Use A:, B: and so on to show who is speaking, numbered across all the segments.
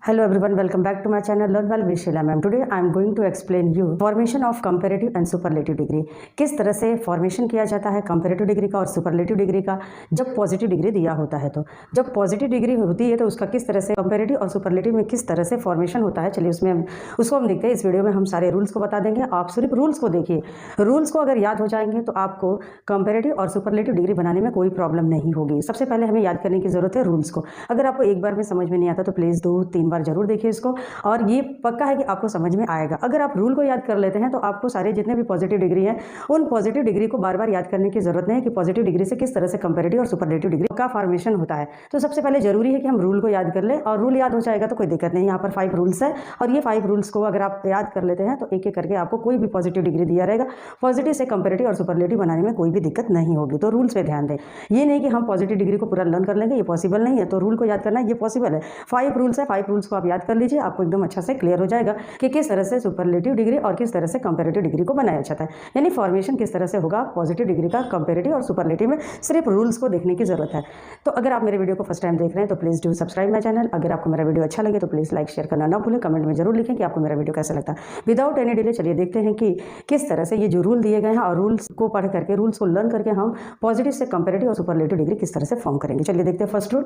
A: Hello everyone, welcome back to my channel Learn Well with Sheila Ma'am. Today I am going to explain you formation of comparative and superlative degree. किस तरह से formation किया जाता है comparative degree का और superlative degree का जब पॉजिटिव डिग्री दिया होता है। तो जब पॉजिटिव डिग्री होती है तो उसका किस तरह से कंपैरेटिव और सुपरलेटिव में किस तरह से फॉर्मेशन होता है, चलिए उसमें उसको हम देखते हैं। इस वीडियो में हम सारे रूल्स को बता देंगे, आप सिर्फ रूल्स को देखिए। रूल्स को अगर याद हो जाएंगे तो आपको कंपैरेटिव और सुपरलेटिव डिग्री बनाने में कोई प्रॉब्लम नहीं होगी। सबसे पहले हमें याद करने की जरूरत है रूल्स को। अगर आपको एक बार में समझ में नहीं आता तो प्लीज़ 2-3 बार जरूर देखिए इसको, और ये पक्का है कि आपको समझ में आएगा। अगर आप रूल को याद कर लेते हैं तो आपको सारे जितने भी पॉजिटिव डिग्री हैं उन पॉजिटिव डिग्री को बार बार याद करने की जरूरत नहीं है कि पॉजिटिव डिग्री से किस तरह से कंपैरेटिव और सुपरलेटिव डिग्री का फॉर्मेशन होता है। तो सबसे पहले जरूरी है कि हम रूल को याद कर लें, और रूल याद हो जाएगा तो कोई दिक्कत नहीं। यहाँ पर 5 रूल्स है और ये 5 रूल्स को अगर आप याद कर लेते हैं तो एक एक करके आपको कोई भी पॉजिटिव डिग्री दिया रहेगा, पॉजिटिव से कंपैरेटिव और सुपरलेटिव बनाने में कोई भी दिक्कत नहीं होगी। तो रूल्स पे ध्यान दें। ये नहीं कि हम पॉजिटिव डिग्री को पूरा लर्न कर लेंगे, ये पॉसिबल नहीं है। तो रूल को याद करना ये पॉसिबल है। 5 रूल्स है, 5 रूल्स को आप याद कर लीजिए, आपको एकदम अच्छा से क्लियर हो जाएगा कि किस तरह से सुपरलेटिव डिग्री और किस तरह से कंपैरेटिव डिग्री को बनाया जाता है, यानी फॉर्मेशन किस तरह से होगा पॉजिटिव डिग्री का कंपैरेटिव और सुपरलेटिव में। सिर्फ रूल्स को देखने की जरूरत है। तो अगर आप मेरे वीडियो को फर्स्ट टाइम देख रहे हैं तो please do subscribe my channel. अगर आपको मेरा वीडियो अच्छा लगे तो प्लीज़ लाइक शेयर करना ना भूलें। कमेंट में जरूर लिखें कि आपको मेरा वीडियो कैसा लगता है। विदाउट एनी डिले चलिए देखते हैं कि किस तरह से ये जो रूल दिए गए हैं और रूल्स को पढ़ करके, रूल्स को लर्न करके हम पॉजिटिव से कंपैरेटिव और सुपरलेटिव डिग्री किस तरह से फॉर्म करेंगे। चलिए देखते हैं फर्स्ट रूल।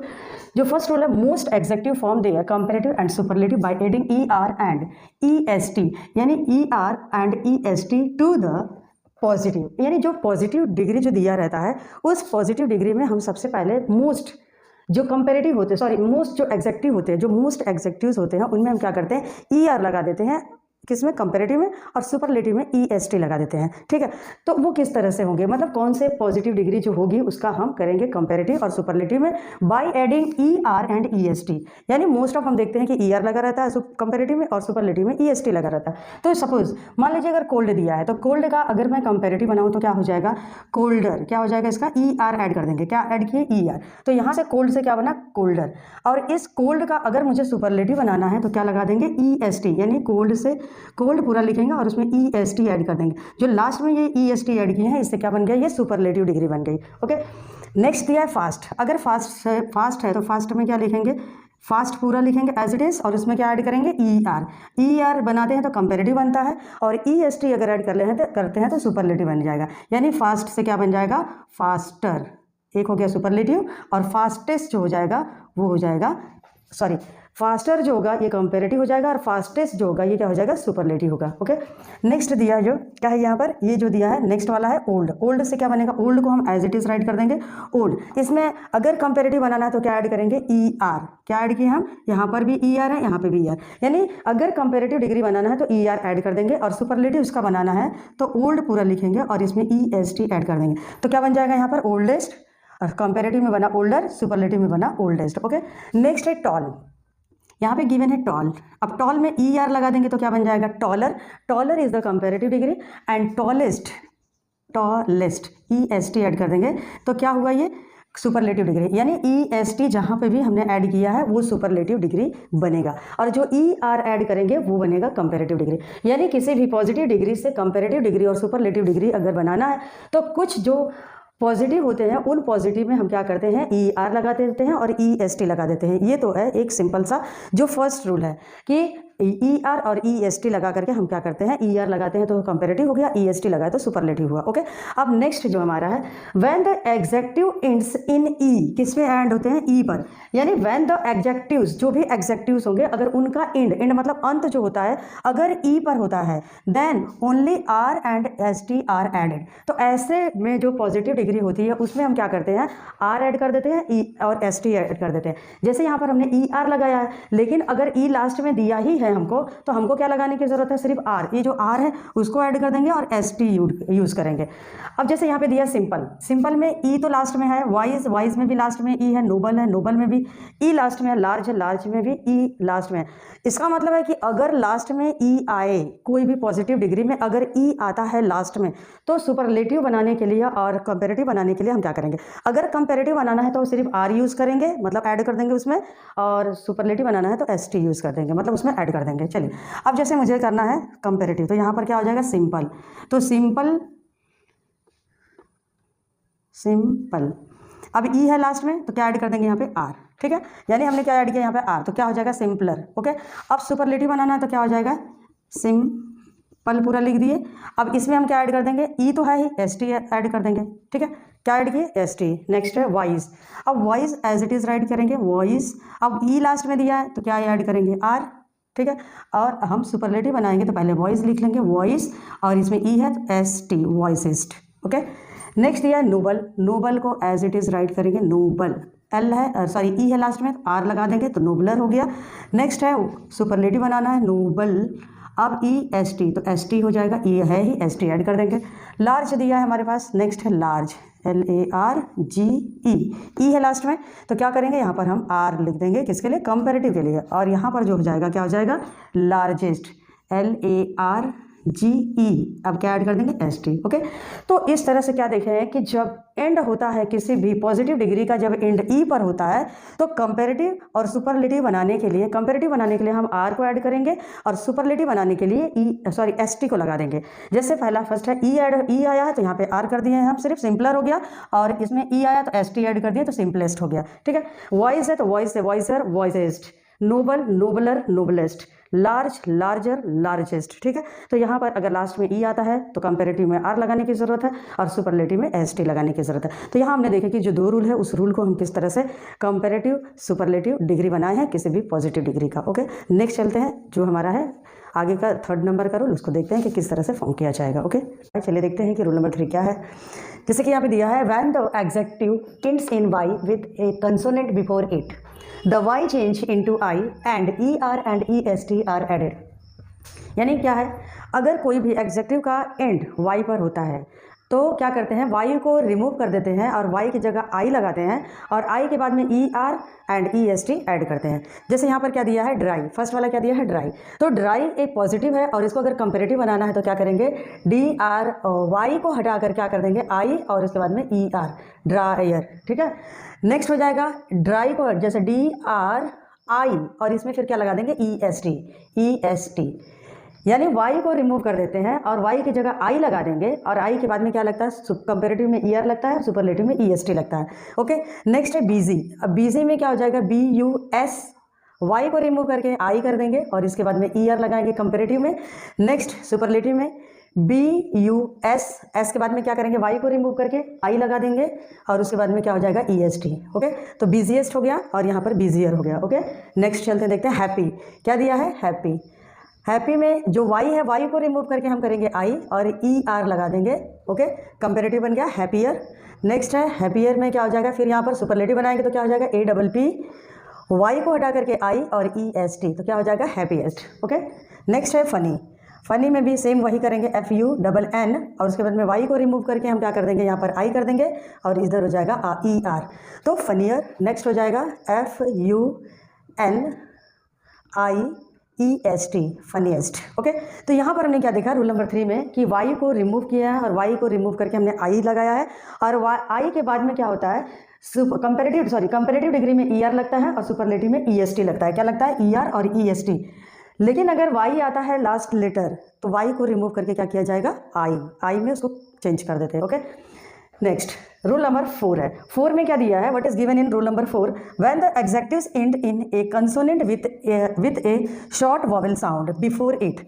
A: जो फर्स्ट रूल है, most adjectives form their comparative and superlative by adding ER and EST, यानी ER and EST to the positive. यानी जो पॉजिटिव डिग्री जो दिया रहता है उस पॉजिटिव डिग्री में हम सबसे पहले मोस्ट जो कंपैरेटिव होते हैं, सॉरी मोस्ट जो एग्जैक्टिव होते हैं, जो मोस्ट एग्जैक्टिव्स होते हैं उनमें हम क्या करते हैं ER लगा देते हैं, किसमें कंपैरेटिव में, और सुपरलेटिव में EST लगा देते हैं। ठीक है, तो वो किस तरह से होंगे, मतलब कौन से पॉजिटिव डिग्री जो होगी उसका हम करेंगे कंपैरेटिव और सुपरलेटिव में bye adding ER and EST। यानी मोस्ट ऑफ हम देखते हैं कि ER लगा रहता है कंपैरेटिव में और सुपरलेटिव में EST लगा रहता है। तो सपोज मान लीजिए अगर कोल्ड दिया है तो कोल्ड का अगर मैं कंपैरेटिव बनाऊँ तो क्या हो जाएगा, कोल्डर। क्या हो जाएगा, इसका ER ऐड कर देंगे। क्या ऐड किए, ER। तो यहाँ से कोल्ड से क्या बना, कोल्डर। और इस कोल्ड का अगर मुझे सुपरलेटिव बनाना है तो क्या लगा देंगे, EST। यानी कोल्ड से कोल्ड पूरा लिखेंगे और उसमें EST ऐड कर देंगे। जो लास्ट में ये EST ऐड किए हैं इससे क्या बन गया, ये सुपरलेटिव डिग्री बन गई। ओके, नेक्स्ट दिया है फास्ट। अगर फास्ट है तो फास्ट में क्या लिखेंगे, फास्ट पूरा लिखेंगे एज इट इज, और उसमें क्या ऐड करेंगे, ER बनाते हैं तो कंपैरेटिव बनता है, और EST अगर ऐड करते हैं तो सुपरलेटिव बन जाएगा। यानी फास्ट से क्या बन जाएगा, फास्टर। एक हो गया सुपरलेटिव, और फास्टेस्ट जो हो जाएगा वो हो जाएगा, सॉरी फास्टर जो होगा ये कंपैरेटिव हो जाएगा, और फास्टेस्ट जो होगा ये क्या हो जाएगा, सुपरलेटिव होगा। ओके, नेक्स्ट दिया जो क्या है यहाँ पर, ये जो दिया है नेक्स्ट वाला है ओल्ड। ओल्ड से क्या बनेगा, ओल्ड को हम एज इट इज राइट कर देंगे ओल्ड। इसमें अगर कंपैरेटिव बनाना है तो क्या ऐड करेंगे, ER। क्या ऐड किए हम, यहाँ पर भी ER है, यहाँ पर भी ER। यानी अगर कंपैरेटिव डिग्री बनाना है तो ER ऐड कर देंगे, और सुपरलेटिव उसका बनाना है तो ओल्ड पूरा लिखेंगे और इसमें EST ऐड कर देंगे। तो क्या बन जाएगा यहाँ पर, ओल्डेस्ट। और कंपैरेटिव में बना ओल्डर, सुपरलेटिव में बना ओल्डेस्ट। ओके, नेक्स्ट है टॉल। यहाँ पे गिवन है टॉल। अब टॉल में ER लगा देंगे तो क्या बन जाएगा, taller. Taller is the comparative degree, and tallest EST add कर देंगे तो क्या हुआ, ये सुपरलेटिव डिग्री। यानी EST जहाँ पे भी हमने ऐड किया है वो सुपरलेटिव डिग्री बनेगा, और जो ER ऐड करेंगे वो बनेगा कंपैरेटिव डिग्री। यानी किसी भी पॉजिटिव डिग्री से कंपैरेटिव डिग्री और सुपरलेटिव डिग्री अगर बनाना है तो कुछ जो पॉजिटिव होते हैं उन पॉजिटिव में हम क्या करते हैं, ER लगा देते हैं और EST लगा देते हैं। ये तो है एक सिंपल सा जो फर्स्ट रूल है कि ER और EST लगा करके हम क्या करते हैं, ER लगाते हैं तो कंपैरेटिव हो गया, EST लगाए तो सुपरलेटिव हुआ। ओके, अब नेक्स्ट जो हमारा है, when the adjective ends in E, किस पे एंड होते हैं, E पर। यानी व्हेन द एग्जेक्टिव्स, जो भी एग्जेक्टिव्स होंगे अगर उनका एंड मतलब अंत जो होता है अगर E पर होता है, then only R and ST are added. तो ऐसे में जो पॉजिटिव डिग्री होती है उसमें हम क्या करते हैं, R ऐड कर देते हैं, E और ST ऐड कर देते हैं। जैसे यहाँ पर हमने ER लगाया है, लेकिन अगर E लास्ट में दिया ही है हमको तो हमको क्या लगाने की जरूरत है, सिर्फ R। ये जो R है उसको ऐड कर देंगे और ST यूज करेंगे। अब जैसे यहाँ पे दिया सिंपल, सिंपल में E तो लास्ट में है, वाइज में भी लास्ट में E है, नोबल है, नोबल में भी E लास्ट में है, लार्ज है, लार्ज में भी E लास्ट में है। इसका मतलब है कि अगर लास्ट में E आए, कोई भी पॉजिटिव डिग्री में अगर E आता है लास्ट में तो सुपरलेटिव बनाने के लिए और कंपैरेटिव बनाने के लिए हम क्या करेंगे, अगर कंपैरेटिव बनाना है तो सिर्फ R यूज करेंगे, मतलब ऐड कर देंगे उसमें, और सुपरलेटिव बनाना है तो ST यूज कर देंगे, मतलब उसमें ऐड कर देंगे। चलिए अब जैसे मुझे करना है कंपैरेटिव तो यहाँ पर क्या हो जाएगा, सिंपल। तो सिंपल अब E है लास्ट में तो क्या ऐड कर देंगे यहाँ पे R। ठीक है, यानी हमने क्या ऐड किया यहाँ पे आर, तो क्या हो जाएगा सिंपलर। ओके, अब सुपरलेटिव बनाना है तो क्या हो जाएगा सिंपल, पूरा लिख दिए। अब इसमें हम क्या ऐड कर देंगे, ई तो है ही, एस टी ऐड कर देंगे। ठीक है, क्या ऐड किए, एस टी। नेक्स्ट है वॉइस, अब voice as it is write करेंगे वॉइस। अब ई लास्ट में दिया है तो क्या ऐड करेंगे आर। ठीक है, और हम सुपरलेटिव बनाएंगे तो पहले वॉइस लिख लेंगे वॉइस, और इसमें ई है तो एस टी वॉइसिस्ट। ओके, नेक्स्ट दिया है नोबल, नोबल को एज इट इज राइट करेंगे नोबल, एल है सॉरी ई है लास्ट में, आर लगा देंगे तो नोबलर हो गया। नेक्स्ट है सुपरलेटिव बनाना है नोबल, अब ई एस टी तो एस टी हो जाएगा, ई है ही एस टी ऐड कर देंगे। लार्ज दिया है हमारे पास, नेक्स्ट है large, L A R G E है लास्ट में, तो क्या करेंगे यहाँ पर हम आर लिख देंगे, किसके लिए, कंपैरेटिव के लिए, और यहाँ पर जो हो जाएगा क्या हो जाएगा largest, L A R G E, अब क्या ऐड कर देंगे एस टी। ओके, तो इस तरह से क्या देखे हैं कि जब एंड होता है किसी भी पॉजिटिव डिग्री का, जब एंड ई पर होता है तो कंपैरेटिव और सुपरलेटिव बनाने के लिए, कंपैरेटिव बनाने के लिए हम आर को ऐड करेंगे और सुपरलेटिव बनाने के लिए ई सॉरी एस टी को लगा देंगे। जैसे पहला फर्स्ट है ई ऐड, ई आया है तो यहाँ पे आर कर दिए हैं हम, सिर्फ सिंपलर हो गया, और इसमें ई आया तो एस टी ऐड कर दिए तो सिंपलेस्ट हो गया। ठीक है, वॉइस है तो वॉइस से voicer voicest, noble nobler noblest, large larger largest. ठीक है, तो यहाँ पर अगर लास्ट में ई आता है तो कंपैरेटिव में आर लगाने की ज़रूरत है और सुपरलेटिव में एस टी लगाने की ज़रूरत है। तो यहाँ हमने देखा कि जो दो रूल है उस रूल को हम किस तरह से कंपैरेटिव सुपरलेटिव डिग्री बनाए हैं किसी भी पॉजिटिव डिग्री का। ओके, नेक्स्ट चलते हैं जो हमारा है आगे का थर्ड नंबर का रूल, उसको देखते हैं कि किस तरह से फॉर्म किया जाएगा। ओके, चलिए देखते हैं कि रूल नंबर 3 क्या है। जैसे कि यहाँ पे दिया है when the adjective ends in y with a consonant before it, the y change into I and er and est are added। यानी क्या है, अगर कोई भी एडजेक्टिव का एंड y पर होता है तो क्या करते हैं, y को रिमूव कर देते हैं और y की जगह I लगाते हैं, और I के बाद में er एंड est ऐड करते हैं। जैसे यहाँ पर क्या दिया है ड्राई, फर्स्ट वाला क्या दिया है ड्राई, तो ड्राई एक पॉजिटिव है और इसको अगर कंपैरेटिव बनाना है तो क्या करेंगे, डी आर वाई को हटाकर क्या कर देंगे आई, और उसके बाद में ई आर ड्रायर। ठीक है, नेक्स्ट हो जाएगा ड्राई को जैसे डी आर आई, और इसमें फिर क्या लगा देंगे ई एस टी, यानी y को रिमूव कर देते हैं और y की जगह I लगा देंगे, और I के बाद में क्या लगता है, कंपैरेटिव में ER लगता है और सुपरलेटिव में EST लगता है। ओके, नेक्स्ट है बिजी, अब बिजी में क्या हो जाएगा BUS, y को रिमूव करके I कर देंगे और इसके बाद में ER लगाएंगे कंपैरेटिव में। नेक्स्ट सुपरलेटिव में BUS, S के बाद में क्या करेंगे, y को रिमूव करके I लगा देंगे और उसके बाद में क्या हो जाएगा EST। ओके, तो बिजिएस्ट हो गया और यहाँ पर बिजियर हो गया। ओके, नेक्स्ट चलते हैं देखते हैं हैप्पी, क्या दिया है हैप्पी, हैप्पी में जो y है y को रिमूव करके हम करेंगे I और ER लगा देंगे। ओके, कंपैरेटिव बन गया हैप्पियर। नेक्स्ट है हैप्पियर में क्या हो जाएगा, फिर यहाँ पर सुपरलेटिव बनाएंगे तो क्या हो जाएगा APP, y को हटा करके I और EST तो क्या हो जाएगा हैप्पीएस्ट। ओके, नेक्स्ट है फनी, फनी में भी सेम वही करेंगे FUNN, और उसके बाद में y को रिमूव करके हम क्या कर देंगे, यहाँ पर I कर देंगे और इधर हो जाएगा ER, तो फनियर। नेक्स्ट हो जाएगा FUNIEST फनीएस्ट। ओके, तो यहाँ पर हमने क्या देखा रूल नंबर 3 में कि y को रिमूव किया है और y को रिमूव करके हमने I लगाया है, और I के बाद में क्या होता है, कंपैरेटिव डिग्री में ER लगता है और सुपरलेटिव में EST लगता है। क्या लगता है, ER और EST। लेकिन अगर y आता है लास्ट लेटर तो y को रिमूव करके क्या किया जाएगा, I में उसको चेंज कर देते हैं। ओके, नेक्स्ट रूल नंबर 4 है। 4 में क्या दिया है, what is given in rule number 4, when the adjectives end in a consonant with a short vowel sound before it.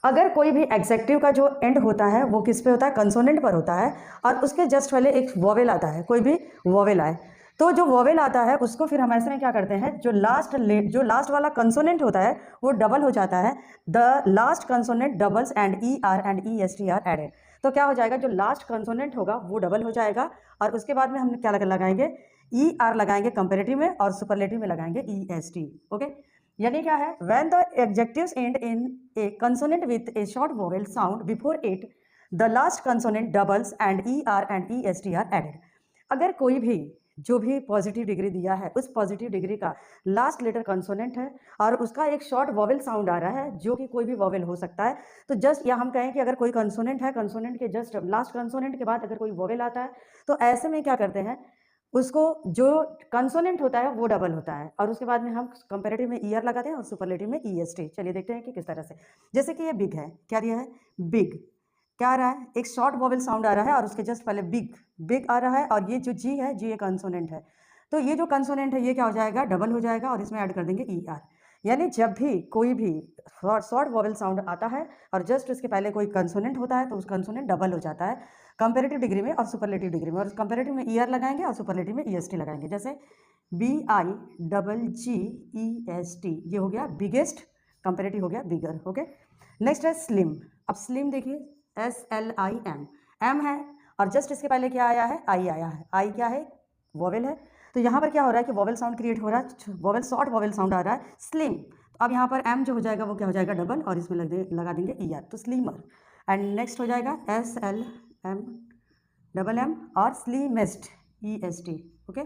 A: अगर कोई भी एडजेक्टिव का जो एंड होता है वो किस पे होता है, कंसोनेंट पर होता है, और उसके जस्ट पहले एक वॉवेल आता है, कोई भी वॉवेल आए तो जो वॉवेल आता है उसको फिर हम ऐसे में क्या करते हैं, जो लास्ट वाला कंसोनेंट होता है वो डबल हो जाता है, the last consonant doubles and ER and EST are added. तो क्या हो जाएगा, जो लास्ट कंसोनेंट होगा वो डबल हो जाएगा, और उसके बाद में हम क्या लगाएंगे, ER लगाएंगे कंपैरेटिव में और सुपरलेटिव में लगाएंगे EST। ओके, यानी क्या है, when the adjectives end in a consonant with a short vowel sound before it, the last consonant doubles and ER and EST are added. अगर कोई भी जो भी पॉजिटिव डिग्री दिया है उस पॉजिटिव डिग्री का लास्ट लेटर कंसोनेंट है और उसका एक शॉर्ट वॉवेल साउंड आ रहा है जो कि कोई भी वॉवेल हो सकता है, तो जस्ट या हम कहें कि अगर कोई कंसोनेंट है, कंसोनेंट के जस्ट लास्ट कंसोनेंट के बाद अगर कोई वॉवेल आता है तो ऐसे में क्या करते हैं, उसको जो कंसोनेंट होता है वो डबल होता है और उसके बाद में हम कंपैरेटिव में ER लगाते हैं और सुपरलेटिव में EST। चलिए देखते हैं कि किस तरह से। जैसे कि ये बिग है, क्या दिया है बिग, क्या आ रहा है, एक शॉर्ट वॉवेल साउंड आ रहा है और उसके जस्ट पहले बिग आ रहा है, और ये जो जी है, जी एक कंसोनेंट है, तो ये जो कंसोनेंट है ये क्या हो जाएगा, डबल हो जाएगा, और इसमें ऐड कर देंगे ई आर। यानी जब भी कोई भी शॉर्ट वॉवेल साउंड आता है और जस्ट उसके पहले कोई कंसोनेंट होता है तो उस कंसोनेंट डबल हो जाता है कंपेरेटिव डिग्री में और सुपरलेटिव डिग्री में। और कंपेरेटिव में ई आर लगाएंगे और सुपरलेटिव में ई एस टी लगाएंगे। जैसे BIGGEST, ये हो गया बिगेस्ट, कंपेरेटिव हो गया बिगर। ओके, नेक्स्ट है स्लिम। अब स्लिम देखिए, SLIM, एम है और जस्ट इसके पहले क्या आया है, आई आया है। आई क्या है, वॉवेल है। तो यहाँ पर क्या हो रहा है कि वॉवेल साउंड क्रिएट हो रहा है, वॉवेल शॉर्ट वॉवेल साउंड आ रहा है स्लिम। तो अब यहाँ पर एम जो हो जाएगा वो क्या हो जाएगा, डबल, और इसमें लगा देंगे ई आर, तो स्लीमर। एंड नेक्स्ट हो जाएगा SLM डबल एम और स्लीमेस्ट EST। ओके,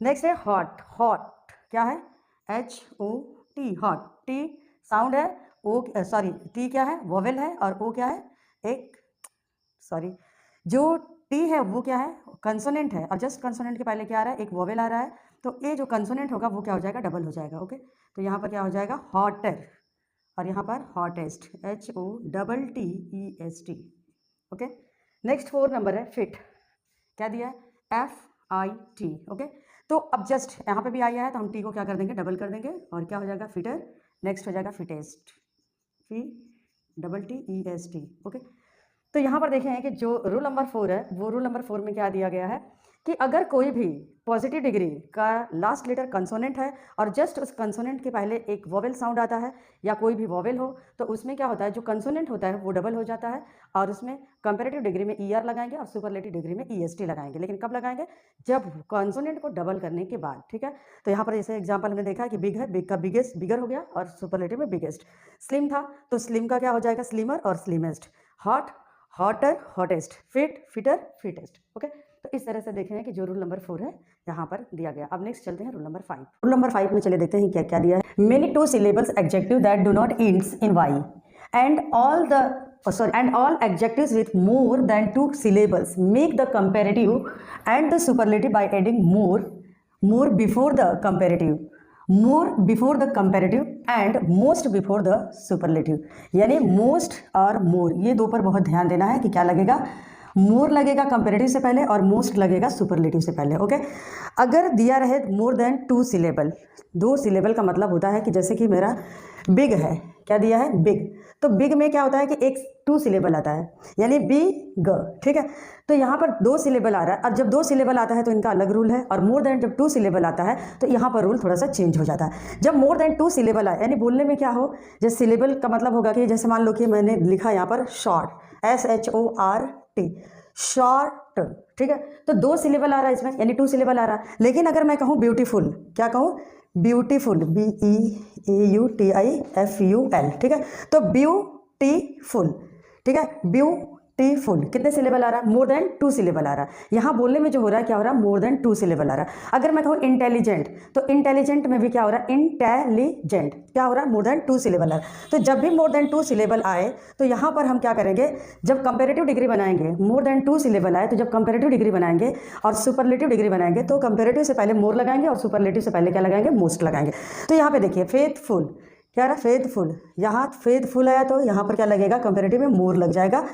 A: नेक्स्ट है हॉट। हॉट क्या है, HOT, हॉट। टी साउंड है, ओ सॉरी टी क्या है, वॉवेल है, और ओ क्या है, एक सॉरी जो टी है वो क्या है, कंसोनेंट है, और जस्ट कंसोनेंट के पहले क्या आ रहा है, एक वॉवेल आ रहा है। तो ये जो कंसोनेंट होगा वो क्या हो जाएगा, डबल हो जाएगा। ओके, तो यहाँ पर क्या हो जाएगा, हॉटर, और यहाँ पर hottest, HOTTEST। Okay, next 4 number है फिट। क्या दिया है, FIT। ओके, तो अब जस्ट यहाँ पे भी आया है तो हम टी को क्या कर देंगे, डबल कर देंगे, और क्या हो जाएगा, फिटर। नेक्स्ट हो जाएगा फिटेस्ट, FITTEST। ओके, तो यहाँ पर देखें कि जो रूल नंबर 4 है वो रूल नंबर 4 में क्या दिया गया है कि अगर कोई भी पॉजिटिव डिग्री का लास्ट लेटर कंसोनेंट है और जस्ट उस कंसोनेंट के पहले एक वॉवेल साउंड आता है या कोई भी वॉवेल हो, तो उसमें क्या होता है, जो कंसोनेंट होता है वो डबल हो जाता है, और उसमें कंपेरेटिव डिग्री में ER लगाएंगे और सुपरलेटिव डिग्री में EST लगाएंगे। लेकिन कब लगाएंगे, जब कंसोनेंट को डबल करने के बाद। ठीक है, तो यहाँ पर जैसे एग्जाम्पल हमने देखा कि बिग है, बिग का बिगेस्ट बिगर हो गया और सुपरलेटिव में बिगेस्ट। स्लिम था तो स्लिम का क्या हो जाएगा, स्लिमर और slimmest. Hot, hotter, hottest. Fit, fitter, fittest. Okay, तो इस तरह से देखें कि जो रूल नंबर 4 है यहाँ पर दिया गया। अब नेक्स्ट चलते हैं रूल नंबर 5। रूल नंबर 5 में चले देखते हैं क्या क्या दिया है। Many 2 syllables adjective that do not ends in y and all adjectives with more than 2 syllables make the comparative and the superlative by adding more before the comparative, more before the comparative and most before the superlative। यानी most और more, ये दो पर बहुत ध्यान देना है कि क्या लगेगा, मोर लगेगा कंपेरेटिव से पहले और मोस्ट लगेगा सुपरलेटिव से पहले। ओके, अगर दिया रहे मोर देन 2 syllable, 2 syllable का मतलब होता है कि जैसे कि मेरा बिग है, क्या दिया है, बिग, तो बिग में क्या होता है कि एक 2 syllable आता है, यानी बिग। ठीक है, तो यहाँ पर 2 syllable आ रहा है। अब जब 2 syllable आता है तो इनका अलग रूल है, और मोर देन जब 2 syllable आता है तो यहाँ पर रूल थोड़ा सा चेंज हो जाता है। जब मोर देन 2 syllable आए, यानी बोलने में क्या हो, जैसे syllable का मतलब होगा कि जैसे मान लो कि मैंने लिखा यहाँ पर शॉर्ट, SHORT, शॉर्ट। ठीक है, तो 2 syllable आ रहा है इसमें, यानी 2 syllable आ रहा है। लेकिन अगर मैं कहूँ ब्यूटीफुल, क्या कहूँ, ब्यूटीफुल, BEAUTIFUL। ठीक है, तो ब्यूटीफुल, ठीक है, ब्यूटीफुल कितने सिलेबल आ रहा है, मोर देन 2 syllable आ रहा है। यहाँ बोलने में जो हो रहा है क्या हो रहा है, मोर देन 2 syllable आ रहा है। अगर मैं कहूँ इंटेलिजेंट, तो इंटेलिजेंट में भी क्या हो रहा है, इंटेलिजेंट क्या हो रहा है, मोर देन 2 syllable आ रहा है। तो जब भी मोर देन 2 syllable आए तो यहाँ पर हम क्या करेंगे, जब कंपेरेटिव डिग्री बनाएंगे, मोर देन 2 syllable आए तो जब कंपेरेटिव डिग्री बनाएंगे और सुपरलेटिव डिग्री बनाएंगे तो कंपेरेटिव से पहले मोर लगाएंगे और सुपरलेटिव से पहले क्या लगाएंगे, मोस्ट लगाएंगे। तो यहाँ पे देखिए फेथफुल, क्या रहा, फेथफुल, यहाँ फेथफुल आया तो यहाँ पर क्या लगेगा, कंपेरेटिव में मोर लग जाएगा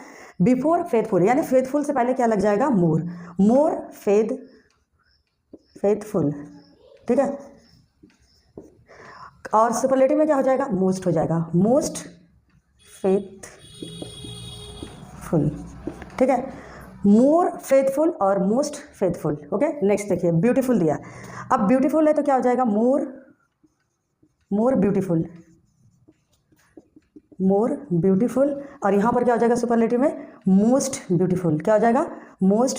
A: बिफोर फेथफुल, यानी फेथफुल से पहले क्या लग जाएगा, मोर, मोर फेथफुल। ठीक है, और सुपरलेटिव में क्या हो जाएगा, मोस्ट हो जाएगा, मोस्ट फेथफुल। ठीक है, मोर फेथफुल और मोस्ट फेथफुल। ओके, नेक्स्ट देखिए ब्यूटीफुल दिया। अब ब्यूटीफुल है तो क्या हो जाएगा, मोर ब्यूटीफुल, मोर ब्यूटीफुल, और यहाँ पर क्या हो जाएगा सुपरलेटिव में, मोस्ट ब्यूटीफुल, क्या हो जाएगा, मोस्ट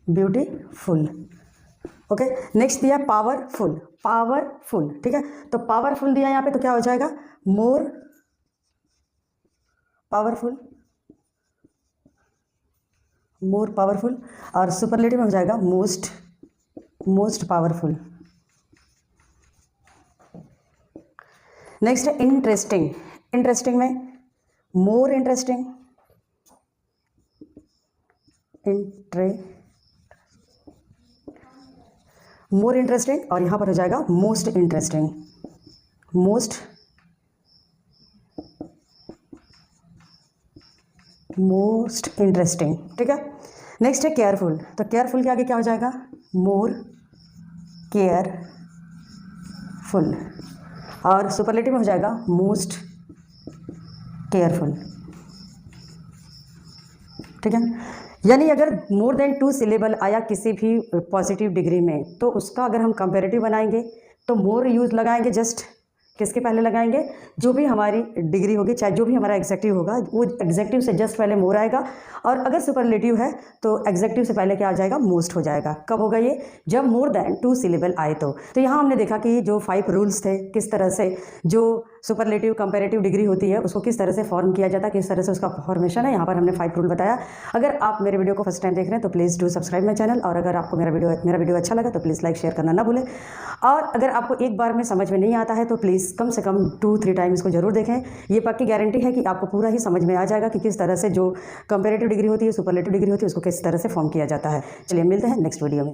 A: ब्यूटीफुल। ओके, नेक्स्ट दिया पावरफुल, पावरफुल। ठीक है, तो पावरफुल दिया यहाँ पे तो क्या हो जाएगा, मोर पावरफुल, मोर पावरफुल, और सुपरलेटिव में हो जाएगा मोस्ट पावरफुल। नेक्स्ट है इंटरेस्टिंग। इंटरेस्टिंग में मोर इंटरेस्टिंग, मोर इंटरेस्टिंग, और यहाँ पर हो जाएगा मोस्ट इंटरेस्टिंग, मोस्ट इंटरेस्टिंग। ठीक है, नेक्स्ट है केयरफुल। तो केयरफुल के आगे क्या हो जाएगा, मोर केयरफुल, और सुपरलेटिव में हो जाएगा मोस्ट केयरफुल। ठीक है, यानी अगर मोर देन 2 सिलेबल आया किसी भी पॉजिटिव डिग्री में, तो उसका अगर हम कंपेरेटिव बनाएंगे तो मोर यूज लगाएंगे, जस्ट किसके पहले लगाएंगे, जो भी हमारी डिग्री होगी, चाहे जो भी हमारा एग्जेक्टिव होगा, वो एग्जेक्टिव से जस्ट पहले मोर आएगा। और अगर सुपरलेटिव है तो एग्जेक्टिव से पहले क्या आ जाएगा, मोस्ट हो जाएगा। कब होगा ये, जब मोर देन 2 सिलेबल आए तो यहाँ हमने देखा कि जो 5 रूल्स थे, किस तरह से जो सुपरलेटिव कंपेरेटिव डिग्री होती है उसको किस तरह से फॉर्म किया जाता है, किस तरह से उसका फॉर्मेशन है, यहाँ पर हमने 5 रूल बताया। अगर आप मेरे वीडियो को फर्स्ट टाइम देख रहे हैं तो please do subscribe my channel, और अगर आपको मेरा वीडियो अच्छा लगा तो प्लीज़ लाइक शेयर करना ना भूलें। और अगर आपको एक बार में समझ में नहीं आता है तो प्लीज़ कम से कम 2-3 टाइम इसको जरूर देखें। ये पक्की गारंटी है कि आपको पूरा ही समझ में आ जाएगा कि किस तरह से जो कंपेरेटिव डिग्री होती है, सुपरलेटिव डिग्री होती है, उसको किस तरह से फॉर्म किया जाता है। चलिए मिलते हैं नेक्स्ट वीडियो में।